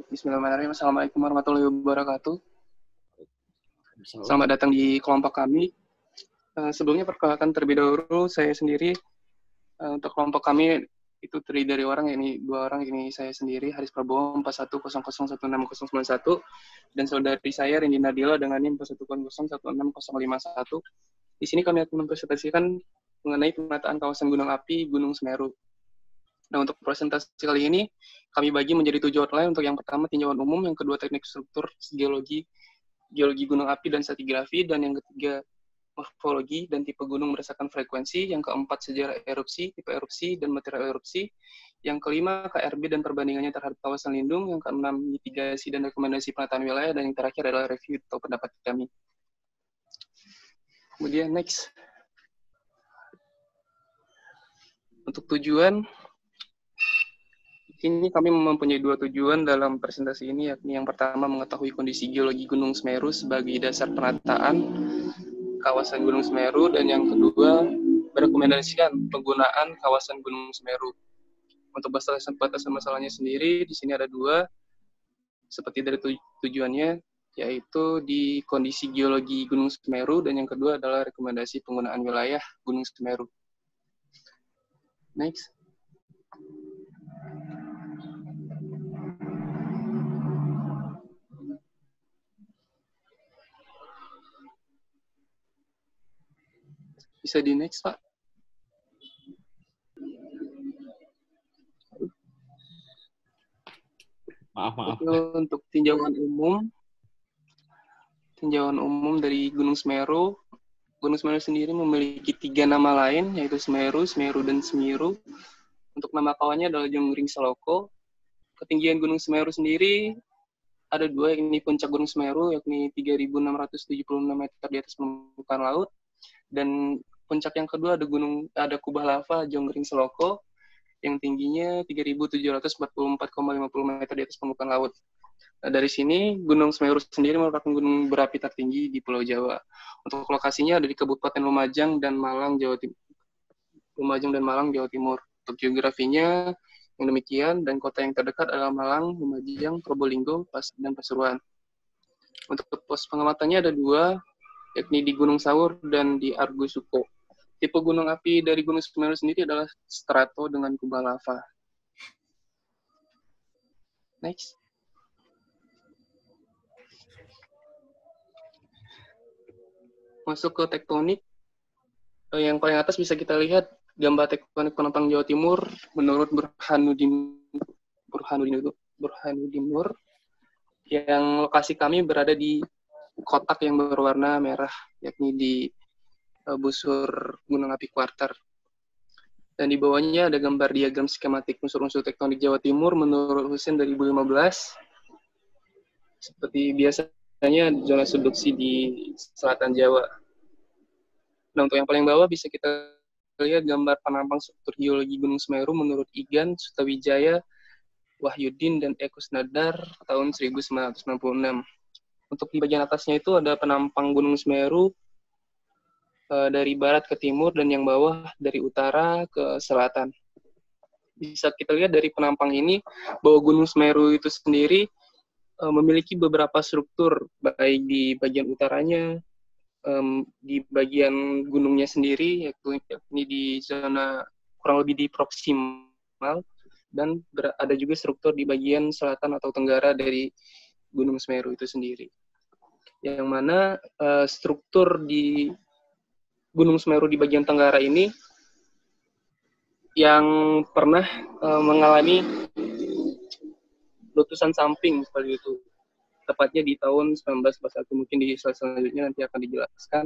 Bismillahirrahmanirrahim. Assalamualaikum warahmatullahi wabarakatuh. Selamat datang di kelompok kami. Sebelumnya perkenalkan terlebih dahulu saya sendiri. Untuk kelompok kami itu terdiri dari dua orang, ini saya sendiri, Haris Prabowo 4100160091, dan saudari saya Rindi Nadila dengan NIM 41016051. Di sini kami akan mempresentasikan mengenai pemetaan kawasan gunung api Gunung Semeru. Nah, untuk presentasi kali ini, kami bagi menjadi 7 outline. Untuk yang pertama, tinjauan umum. Yang kedua, teknik struktur, geologi gunung api dan stratigrafi. Dan yang ketiga, morfologi dan tipe gunung berdasarkan frekuensi. Yang keempat, sejarah erupsi, tipe erupsi, dan material erupsi. Yang kelima, KRB dan perbandingannya terhadap kawasan lindung. Yang keenam, mitigasi dan rekomendasi penataan wilayah. Dan yang terakhir adalah review atau pendapat kami. Kemudian, next. Untuk tujuan, ini kami mempunyai 2 tujuan dalam presentasi ini, yakni yang pertama mengetahui kondisi geologi Gunung Semeru sebagai dasar penataan kawasan Gunung Semeru, dan yang kedua merekomendasikan penggunaan kawasan Gunung Semeru. Untuk batasan masalahnya sendiri, di sini ada 2, seperti dari tujuannya, yaitu di kondisi geologi Gunung Semeru, dan yang kedua adalah rekomendasi penggunaan wilayah Gunung Semeru. Next. Bisa di next, Pak. Maaf. Untuk tinjauan umum dari Gunung Semeru. Gunung Semeru sendiri memiliki 3 nama lain, yaitu Semeru, Semeru, dan Semiru. Untuk nama kawannya adalah Jonggring Seloko. Ketinggian Gunung Semeru sendiri ada 2, yakni puncak Gunung Semeru, yakni 3.676 meter di atas permukaan laut. Dan puncak yang kedua ada kubah lava Jonggring Seloko yang tingginya 3.744,50 meter di atas permukaan laut. Nah, dari sini Gunung Semeru sendiri merupakan gunung berapi tertinggi di Pulau Jawa. Untuk lokasinya ada di Kabupaten Lumajang dan Malang, Jawa Timur. Untuk geografinya yang demikian, dan kota yang terdekat adalah Malang, Lumajang, Probolinggo, dan Pasuruan. Untuk pos pengamatannya ada 2, yakni di Gunung Sawur dan di Argosuko. Tipe gunung api dari Gunung Semeru sendiri adalah strato dengan kubah lava. Next. Masuk ke tektonik. Yang paling atas bisa kita lihat gambar tektonik penopang Jawa Timur menurut Burhanuddin Nur, yang lokasi kami berada di kotak yang berwarna merah, yakni di busur Gunung Api Quarter. Dan di bawahnya ada gambar diagram skematik unsur-unsur tektonik Jawa Timur menurut Husein 2015. Seperti biasanya zona subduksi di selatan Jawa. Nah, untuk yang paling bawah bisa kita lihat gambar penampang struktur geologi Gunung Semeru menurut Igan, Sutawijaya, Wahyudin, dan Ekus Nadar tahun 1996. Untuk di bagian atasnya itu ada penampang Gunung Semeru dari barat ke timur, dan yang bawah dari utara ke selatan. Bisa kita lihat dari penampang ini bahwa Gunung Semeru itu sendiri memiliki beberapa struktur, baik di bagian utaranya, di bagian gunungnya sendiri, yakni di zona kurang lebih di proksimal, dan ada juga struktur di bagian selatan atau tenggara dari Gunung Semeru itu sendiri. Yang mana struktur di Gunung Semeru di bagian tenggara ini yang pernah mengalami letusan samping seperti itu. Tepatnya di tahun 1941. Mungkin di slide selanjutnya nanti akan dijelaskan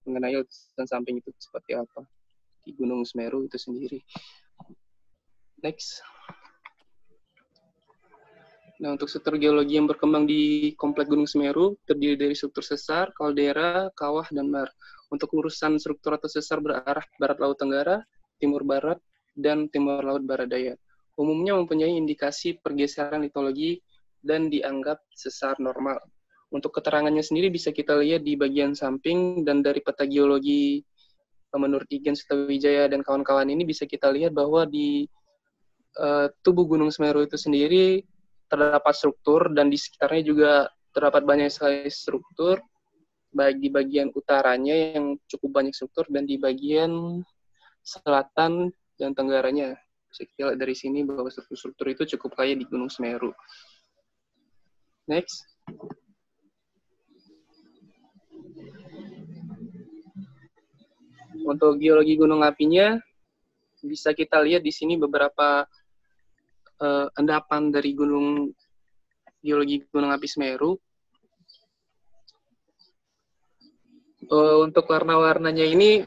mengenai letusan samping itu seperti apa di Gunung Semeru itu sendiri. Next. Nah, untuk struktur geologi yang berkembang di komplek Gunung Semeru terdiri dari struktur sesar, kaldera, kawah, dan mar. Untuk urusan struktur atau sesar berarah barat laut tenggara, timur barat, dan timur laut barat daya. Umumnya mempunyai indikasi pergeseran litologi dan dianggap sesar normal. Untuk keterangannya sendiri bisa kita lihat di bagian samping, dan dari peta geologi menurut Igan, Sutawijaya, dan kawan-kawan ini bisa kita lihat bahwa di tubuh Gunung Semeru itu sendiri terdapat struktur, dan di sekitarnya juga terdapat banyak sekali struktur, baik di bagian utaranya yang cukup banyak struktur, dan di bagian selatan dan tenggaranya. Bisa kita lihat dari sini bahwa struktur-struktur itu cukup kaya di Gunung Semeru. Next. Untuk geologi gunung apinya, bisa kita lihat di sini beberapa endapan dari geologi gunung api Semeru. Untuk warna-warnanya ini,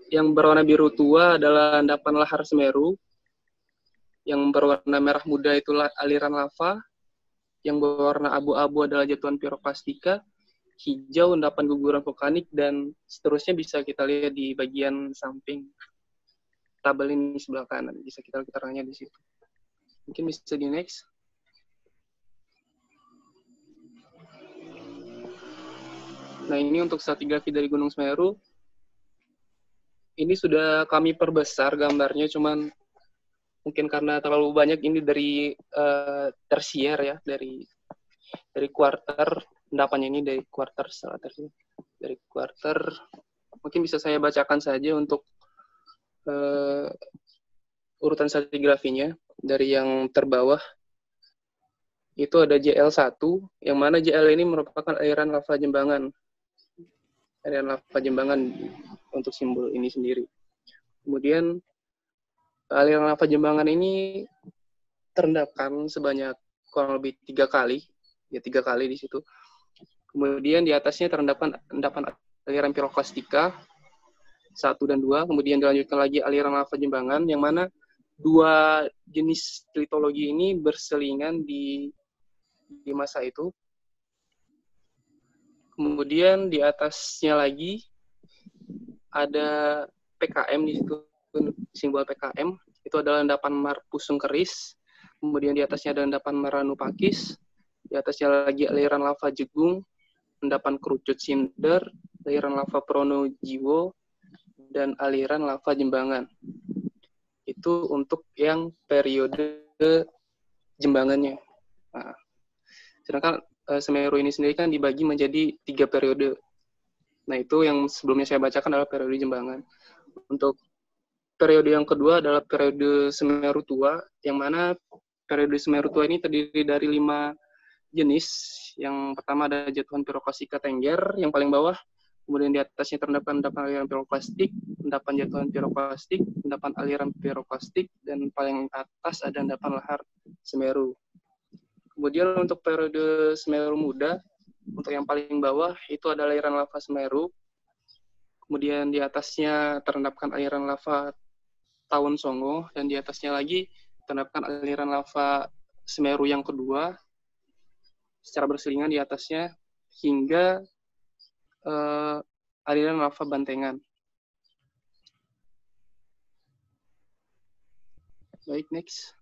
yang berwarna biru tua adalah endapan lahar Semeru, yang berwarna merah muda itu aliran lava, yang berwarna abu-abu adalah jatuhan piroklastika, hijau endapan guguran vulkanik, dan seterusnya bisa kita lihat di bagian samping tabel ini sebelah kanan. Bisa kita lihat keterangannya di situ. Mungkin bisa di next. Nah, ini untuk stratigrafi dari Gunung Semeru. Ini sudah kami perbesar gambarnya, cuman mungkin karena terlalu banyak ini dari tersier ya, dari kuarter, endapannya ini dari kuarter setelah tersier. Dari kuarter, mungkin bisa saya bacakan saja untuk urutan stratigrafinya. Dari yang terbawah, itu ada JL1, yang mana JL ini merupakan aliran lava Jembangan. Aliran lava Jembangan untuk simbol ini sendiri. Kemudian aliran lava Jembangan ini terendapkan sebanyak kurang lebih 3 kali, ya 3 kali di situ. Kemudian di atasnya terendapkan endapan aliran piroklastika 1 dan 2, kemudian dilanjutkan lagi aliran lava Jembangan, yang mana 2 jenis litologi ini berselingan di masa itu. Kemudian di atasnya lagi ada PKM di situ, simbol PKM. Itu adalah endapan Marpusung Keris. Kemudian di atasnya ada endapan Maranupakis. Di atasnya lagi aliran lava Jegung, endapan Kerucut Cinder, aliran lava Pronojiwo, dan aliran lava Jembangan. Itu untuk yang periode Jembangannya. Nah, sedangkan Semeru ini sendiri kan dibagi menjadi 3 periode. Nah, itu yang sebelumnya saya bacakan adalah periode Jembangan. Untuk periode yang kedua adalah periode Semeru Tua, yang mana periode Semeru Tua ini terdiri dari 5 jenis. Yang pertama ada jatuhan piroklastika Tengger, yang paling bawah. Kemudian di atasnya terdapat endapan aliran piroklastik, endapan jatuhan piroklastik, endapan aliran piroklastik, dan paling atas ada endapan lahar Semeru. Kemudian untuk periode Semeru Muda, untuk yang paling bawah itu ada aliran lava Semeru. Kemudian di atasnya terendapkan aliran lava Tawon Songo, dan di atasnya lagi terendapkan aliran lava Semeru yang kedua secara berselingan di atasnya hingga aliran lava Bantengan. Baik, next.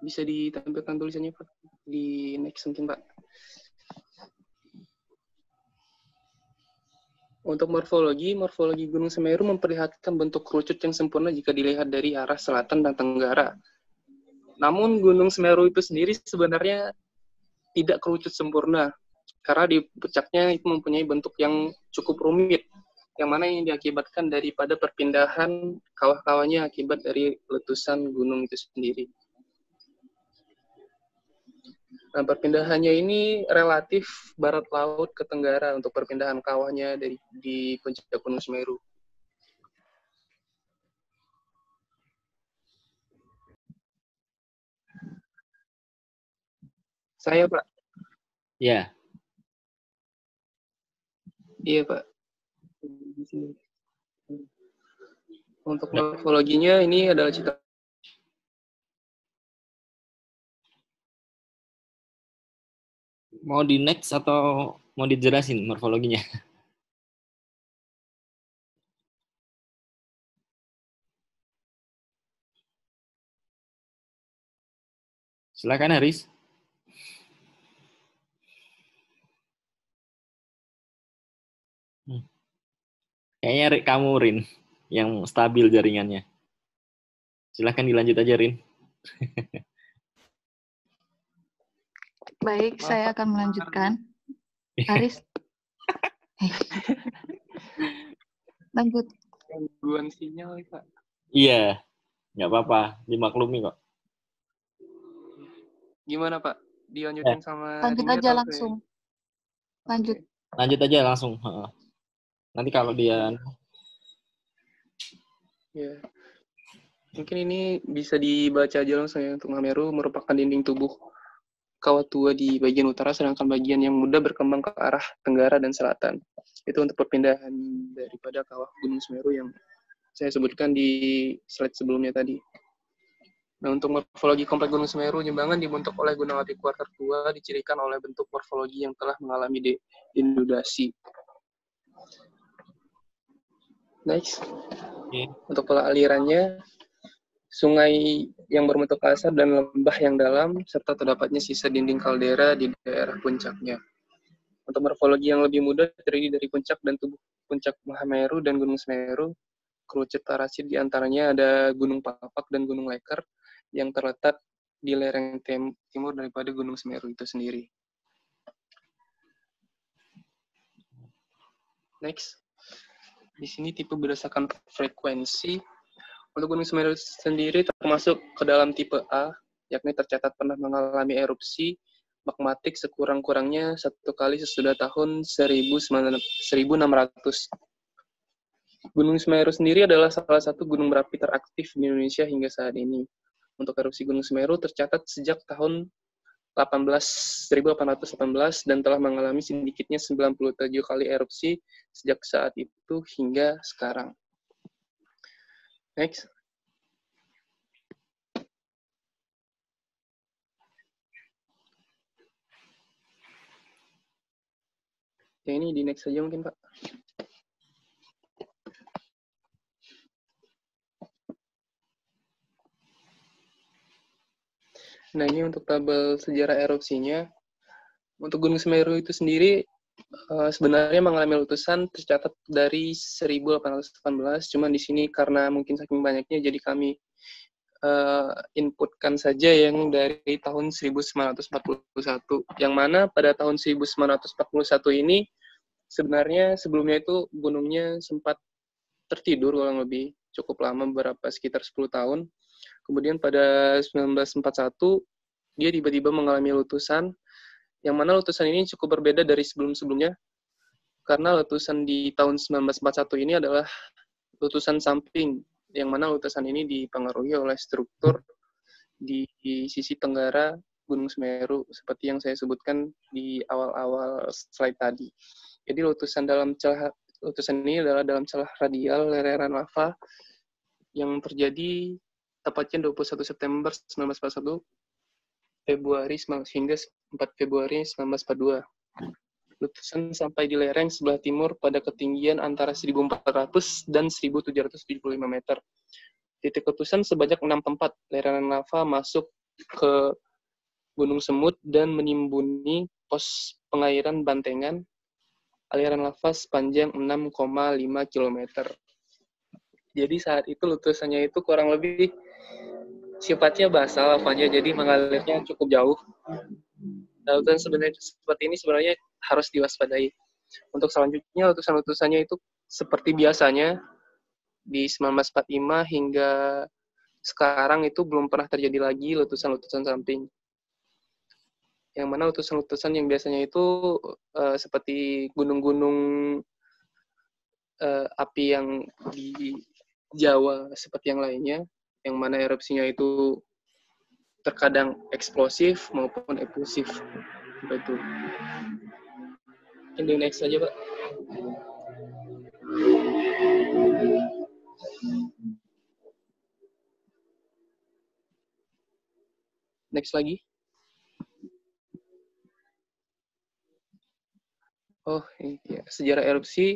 Bisa ditampilkan tulisannya, Pak? Di next mungkin, Pak. Untuk morfologi Gunung Semeru memperlihatkan bentuk kerucut yang sempurna jika dilihat dari arah selatan dan tenggara. Namun Gunung Semeru itu sendiri sebenarnya tidak kerucut sempurna, karena di puncaknya itu mempunyai bentuk yang cukup rumit, yang mana ini diakibatkan daripada perpindahan kawah-kawahnya akibat dari letusan gunung itu sendiri. Nah, perpindahannya ini relatif barat laut ke tenggara untuk perpindahan kawahnya di puncak Gunung Semeru. Saya, Pak. Ya. Iya, Pak. Untuk morfologinya ini adalah cita. Mau di next atau mau dijelasin morfologinya? Silakan, Haris. Kayaknya kamu, Rin, yang stabil jaringannya. Silahkan dilanjut aja, Rin. Baik, saya akan melanjutkan. Aris. Lanjut. Gangguan sinyal, Pak. Iya, nggak apa-apa. Dimaklumi kok. Gimana, Pak? Dilanjutin sama Lanjut Rini aja atau langsung. Lanjut. Lanjut aja langsung. Nanti kalau dia... Ya. Mungkin ini bisa dibaca aja langsung ya. Untuk Mameru merupakan dinding tubuh kawah tua di bagian utara, sedangkan bagian yang muda berkembang ke arah tenggara dan selatan. Itu untuk perpindahan daripada kawah Gunung Semeru yang saya sebutkan di slide sebelumnya tadi. Nah, untuk morfologi kompleks Gunung Semeru, Jembangan dibentuk oleh gunung api kuarter tua, dicirikan oleh bentuk morfologi yang telah mengalami inundasi. Next. Untuk pola alirannya, sungai yang berbentuk asap dan lembah yang dalam, serta terdapatnya sisa dinding kaldera di daerah puncaknya. Untuk morfologi yang lebih mudah, terdiri dari puncak dan tubuh puncak Mahameru dan Gunung Semeru. Kerucut tarasid di antaranya ada Gunung Papak dan Gunung Leker yang terletak di lereng timur daripada Gunung Semeru itu sendiri. Next. Di sini tipe berdasarkan frekuensi. Untuk Gunung Semeru sendiri termasuk ke dalam tipe A, yakni tercatat pernah mengalami erupsi magmatik sekurang-kurangnya 1 kali sesudah tahun 1600. Gunung Semeru sendiri adalah salah satu gunung berapi teraktif di Indonesia hingga saat ini. Untuk erupsi Gunung Semeru tercatat sejak tahun 1818 dan telah mengalami sedikitnya 97 kali erupsi sejak saat itu hingga sekarang. Next. Ya, ini di next saja mungkin, Pak. Nah, ini untuk tabel sejarah erupsinya. Untuk Gunung Semeru itu sendiri sebenarnya mengalami letusan tercatat dari 1818, cuman di sini karena mungkin saking banyaknya jadi kami inputkan saja yang dari tahun 1941, yang mana pada tahun 1941 ini sebenarnya sebelumnya itu gunungnya sempat tertidur kurang lebih cukup lama, sekitar 10 tahun. Kemudian pada 1941 dia tiba-tiba mengalami letusan, yang mana letusan ini cukup berbeda dari sebelum-sebelumnya, karena letusan di tahun 1941 ini adalah letusan samping, yang mana letusan ini dipengaruhi oleh struktur di sisi tenggara Gunung Semeru, seperti yang saya sebutkan di awal-awal slide tadi. Jadi letusan ini adalah dalam celah radial lereng lava yang terjadi tepatnya 21 September 1941 Februari hingga 4 Februari 1942. Letusan sampai di lereng sebelah timur pada ketinggian antara 1.400 dan 1.775 meter. Titik letusan sebanyak 6 tempat lereng lava masuk ke Gunung Semut dan menimbuni pos pengairan Bantengan, aliran lava sepanjang 6,5 km. Jadi saat itu letusannya itu kurang lebih sifatnya basal lavanya, jadi mengalirnya cukup jauh. Letusan sebenarnya seperti ini sebenarnya harus diwaspadai. Untuk selanjutnya letusan-letusannya itu seperti biasanya di 1945 hingga sekarang itu belum pernah terjadi lagi letusan-letusan samping. Yang mana letusan-letusan yang biasanya itu seperti gunung-gunung api yang di Jawa seperti yang lainnya, yang mana erupsinya itu terkadang eksplosif maupun impulsif. Betul. Ini next saja, Pak. Next lagi. Oh, iya. Sejarah erupsi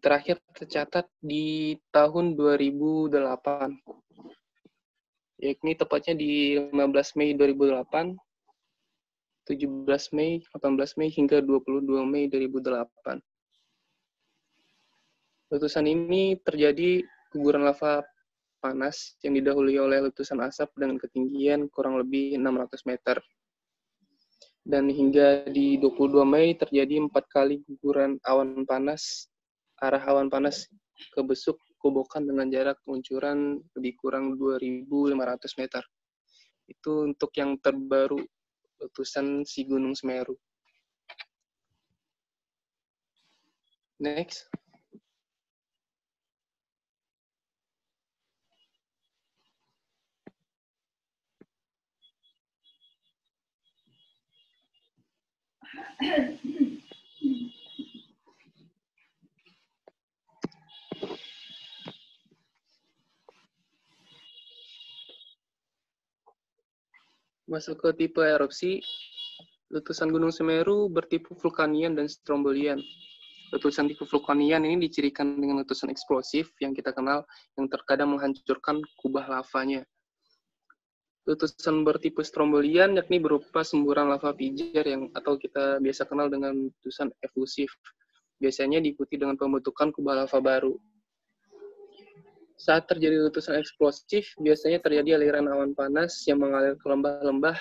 terakhir tercatat di tahun 2008. Yakni tepatnya di 15 Mei 2008, 17 Mei, 18 Mei, hingga 22 Mei 2008. Letusan ini terjadi guguran lava panas yang didahului oleh letusan asap dengan ketinggian kurang lebih 600 meter. Dan hingga di 22 Mei terjadi 4 kali guguran awan panas, arah awan panas ke besuk kobokan dengan jarak luncuran lebih kurang 2.500 meter. Itu untuk yang terbaru letusan si Gunung Semeru. Next. Masuk ke tipe erupsi, letusan Gunung Semeru bertipe vulkanian dan strombolian. Letusan tipe vulkanian ini dicirikan dengan letusan eksplosif yang kita kenal, yang terkadang menghancurkan kubah lavanya. Letusan bertipe strombolian yakni berupa semburan lava pijar atau kita biasa kenal dengan letusan efusif. Biasanya diikuti dengan pembentukan kubah lava baru. Saat terjadi letusan eksplosif, biasanya terjadi aliran awan panas yang mengalir ke lembah-lembah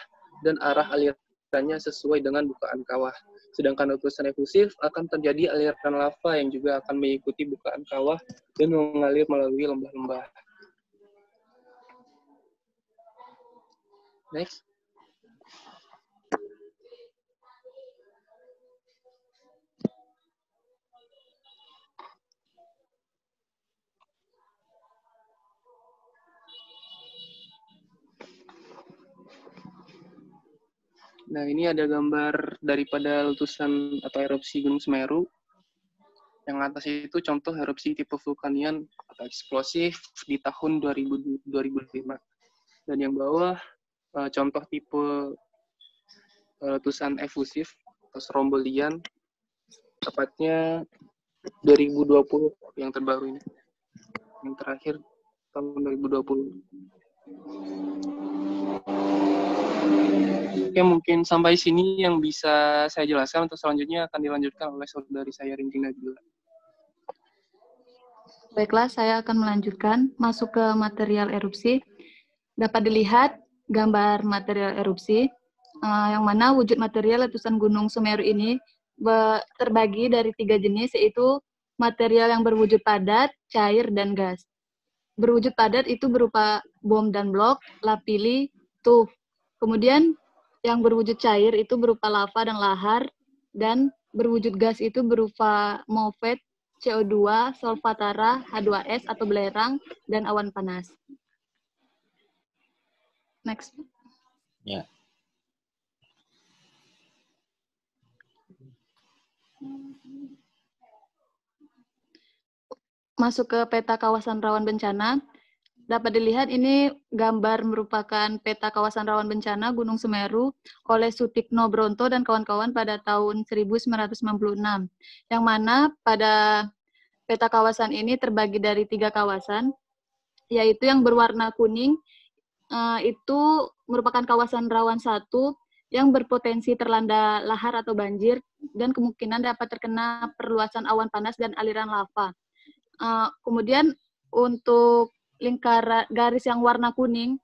dan arah alirannya sesuai dengan bukaan kawah. Sedangkan letusan efusif akan terjadi aliran lava yang juga akan mengikuti bukaan kawah dan mengalir melalui lembah-lembah. Next. Nah, ini ada gambar daripada letusan atau erupsi Gunung Semeru. Yang atas itu contoh erupsi tipe vulkanian atau eksplosif di tahun 2005. Dan yang bawah contoh tipe letusan efusif atau strombolian, tepatnya 2020 yang terbaru ini. Yang terakhir tahun 2020. Oke, mungkin sampai sini yang bisa saya jelaskan. Untuk selanjutnya akan dilanjutkan oleh saudari saya, Rinjing Nabila. Baiklah, saya akan melanjutkan masuk ke material erupsi. Dapat dilihat gambar material erupsi, yang mana wujud material letusan Gunung Semeru ini terbagi dari 3 jenis, yaitu material yang berwujud padat, cair, dan gas. Berwujud padat itu berupa bom dan blok, lapili, tuff. Kemudian yang berwujud cair itu berupa lava dan lahar, dan berwujud gas itu berupa MOVET, CO2, solvatara, H2S atau belerang, dan awan panas. Next. Ya. Masuk ke peta kawasan rawan bencana. Dapat dilihat ini gambar merupakan peta kawasan rawan bencana Gunung Semeru oleh Sutikno Bronto dan kawan-kawan pada tahun 1996. Yang mana pada peta kawasan ini terbagi dari 3 kawasan, yaitu yang berwarna kuning, itu merupakan kawasan rawan 1 yang berpotensi terlanda lahar atau banjir dan kemungkinan dapat terkena perluasan awan panas dan aliran lava. Kemudian untuk lingkaran garis yang warna kuning,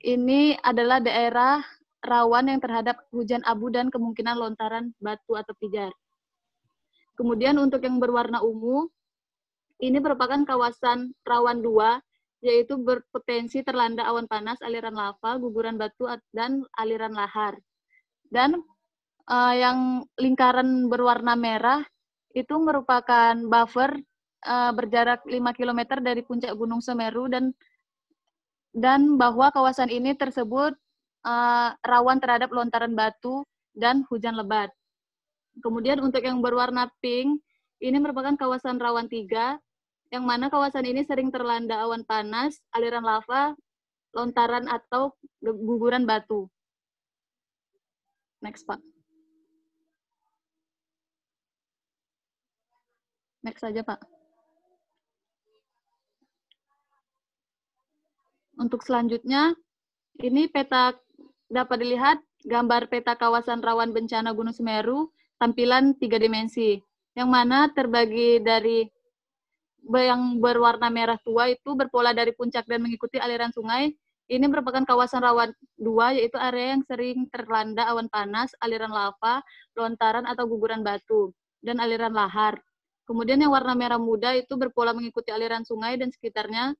ini adalah daerah rawan yang terhadap hujan abu dan kemungkinan lontaran batu atau pijar. Kemudian untuk yang berwarna ungu, ini merupakan kawasan rawan 2, yaitu berpotensi terlanda awan panas, aliran lava, guguran batu, dan aliran lahar. Dan yang lingkaran berwarna merah, itu merupakan buffer berjarak 5 km dari puncak Gunung Semeru dan bahwa kawasan ini tersebut rawan terhadap lontaran batu dan hujan lebat. Kemudian untuk yang berwarna pink, ini merupakan kawasan rawan 3, yang mana kawasan ini sering terlanda awan panas, aliran lava, lontaran atau guguran batu. Next, Pak. Next saja, Pak. Untuk selanjutnya, ini peta dapat dilihat gambar peta kawasan rawan bencana Gunung Semeru, tampilan 3 dimensi, yang mana terbagi dari yang berwarna merah tua itu berpola dari puncak dan mengikuti aliran sungai. Ini merupakan kawasan rawan 2, yaitu area yang sering terlanda awan panas, aliran lava, lontaran atau guguran batu, dan aliran lahar. Kemudian yang warna merah muda itu berpola mengikuti aliran sungai dan sekitarnya.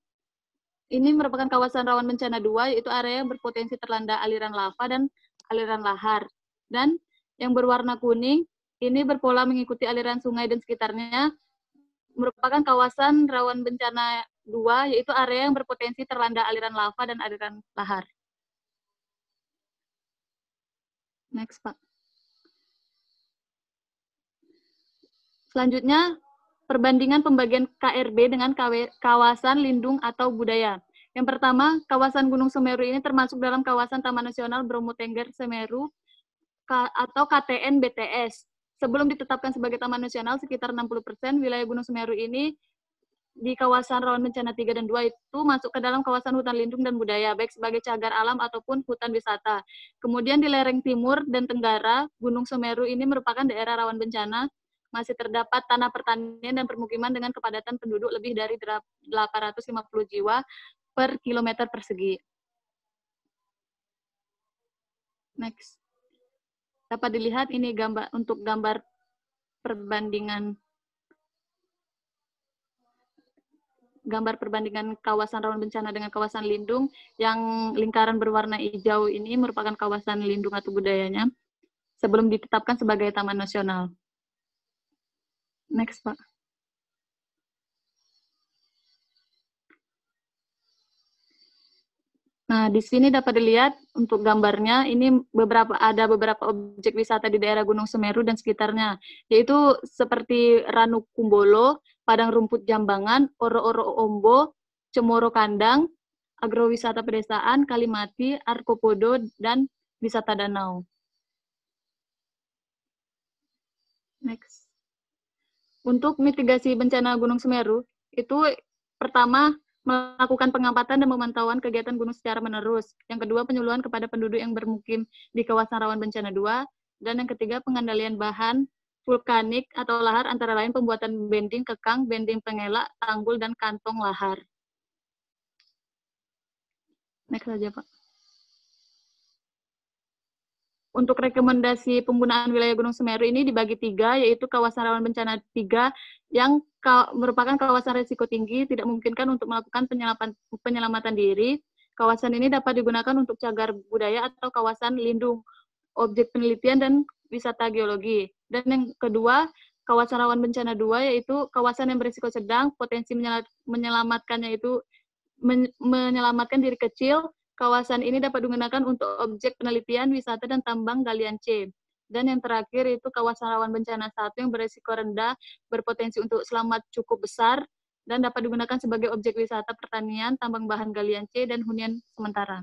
Ini merupakan kawasan rawan bencana 2, yaitu area yang berpotensi terlanda aliran lava dan aliran lahar. Dan yang berwarna kuning, ini berpola mengikuti aliran sungai dan sekitarnya, merupakan kawasan rawan bencana 2, yaitu area yang berpotensi terlanda aliran lava dan aliran lahar. Next, Pak. Selanjutnya, perbandingan pembagian KRB dengan kawasan lindung atau budaya. Yang pertama, kawasan Gunung Semeru ini termasuk dalam kawasan Taman Nasional Bromo Tengger Semeru atau KTN BTS. Sebelum ditetapkan sebagai Taman Nasional, sekitar 60% wilayah Gunung Semeru ini di kawasan rawan bencana 3 dan 2 itu masuk ke dalam kawasan hutan lindung dan budaya, baik sebagai cagar alam ataupun hutan wisata. Kemudian di lereng timur dan tenggara, Gunung Semeru ini merupakan daerah rawan bencana, masih terdapat tanah pertanian dan permukiman dengan kepadatan penduduk lebih dari 850 jiwa per kilometer persegi. Next. Dapat dilihat ini untuk gambar perbandingan kawasan rawan bencana dengan kawasan lindung. Yang lingkaran berwarna hijau ini merupakan kawasan lindung atau budayanya sebelum ditetapkan sebagai taman nasional. Next, Pak. Nah, di sini dapat dilihat untuk gambarnya, ini ada beberapa objek wisata di daerah Gunung Semeru dan sekitarnya, yaitu seperti Ranu Kumbolo, Padang Rumput Jambangan, Oro-Oro Ombo, Cemoro Kandang, Agrowisata Pedesaan, Kalimati, Arkopodo, dan Wisata Danau. Next. Untuk mitigasi bencana Gunung Semeru, itu pertama, melakukan pengamatan dan pemantauan kegiatan gunung secara menerus. Yang kedua, penyuluhan kepada penduduk yang bermukim di kawasan rawan bencana 2. Dan yang ketiga, pengendalian bahan vulkanik atau lahar, antara lain pembuatan bending kekang, bending pengelak, tanggul, dan kantong lahar. Next saja, Pak. Untuk rekomendasi penggunaan wilayah Gunung Semeru ini dibagi 3, yaitu kawasan rawan bencana 3 yang merupakan kawasan risiko tinggi, tidak memungkinkan untuk melakukan penyelamatan diri. Kawasan ini dapat digunakan untuk cagar budaya atau kawasan lindung, objek penelitian dan wisata geologi. Dan yang kedua, kawasan rawan bencana 2, yaitu kawasan yang berisiko sedang, potensi menyelamatkannya itu menyelamatkan diri kecil. Kawasan ini dapat digunakan untuk objek penelitian, wisata, dan tambang galian C. Dan yang terakhir itu kawasan rawan bencana 1 yang berisiko rendah, berpotensi untuk selamat cukup besar, dan dapat digunakan sebagai objek wisata pertanian, tambang bahan galian C, dan hunian sementara.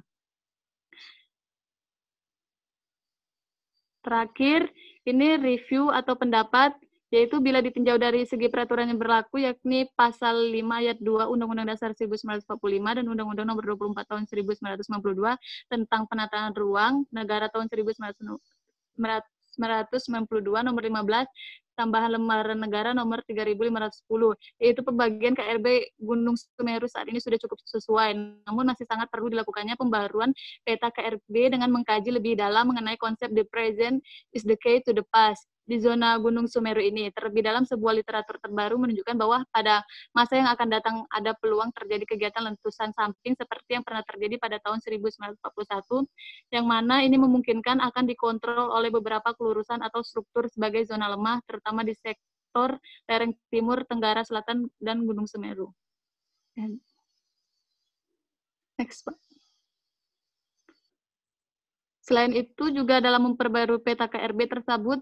Terakhir, ini review atau pendapat, yaitu bila ditinjau dari segi peraturan yang berlaku, yakni Pasal 5 Ayat 2 Undang-Undang Dasar 1945 dan Undang-Undang Nomor 24 Tahun 1992 tentang Penataan Ruang Negara tahun 1992, Nomor 15, tambahan lembaran negara nomor 3510, yaitu pembagian KRB Gunung Semeru saat ini sudah cukup sesuai, namun masih sangat perlu dilakukannya pembaruan peta KRB dengan mengkaji lebih dalam mengenai konsep the present is the key to the past di zona Gunung Semeru ini. Terlebih dalam sebuah literatur terbaru menunjukkan bahwa pada masa yang akan datang ada peluang terjadi kegiatan letusan samping seperti yang pernah terjadi pada tahun 1941, yang mana ini memungkinkan akan dikontrol oleh beberapa kelurusan atau struktur sebagai zona lemah, terutama di sektor lereng timur, tenggara, selatan, dan Gunung Semeru. Next, Pak. Selain itu, juga dalam memperbarui peta KRB tersebut,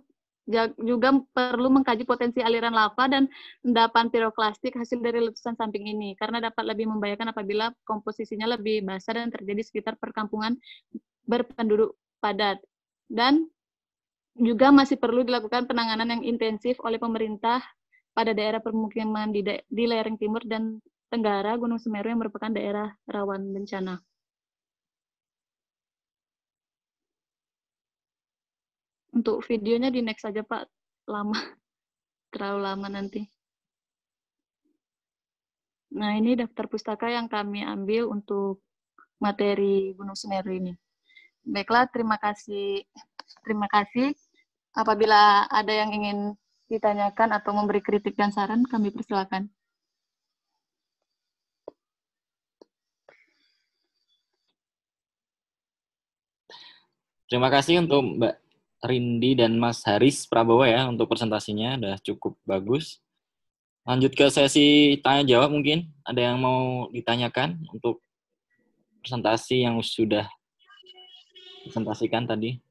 juga perlu mengkaji potensi aliran lava dan endapan piroklastik hasil dari letusan samping ini, karena dapat lebih membahayakan apabila komposisinya lebih basah dan terjadi sekitar perkampungan berpenduduk padat. Dan juga masih perlu dilakukan penanganan yang intensif oleh pemerintah pada daerah permukiman di lereng timur dan tenggara Gunung Semeru yang merupakan daerah rawan bencana. Untuk videonya di next saja, Pak. Lama. Terlalu lama nanti. Nah, ini daftar pustaka yang kami ambil untuk materi Gunung Semeru ini. Baiklah, terima kasih. Terima kasih. Apabila ada yang ingin ditanyakan atau memberi kritik dan saran, kami persilakan. Terima kasih untuk Mbak Rindi dan Mas Haris Prabowo ya untuk presentasinya, udah cukup bagus. Lanjut ke sesi tanya-jawab mungkin. Ada yang mau ditanyakan untuk presentasi yang sudah presentasikan tadi?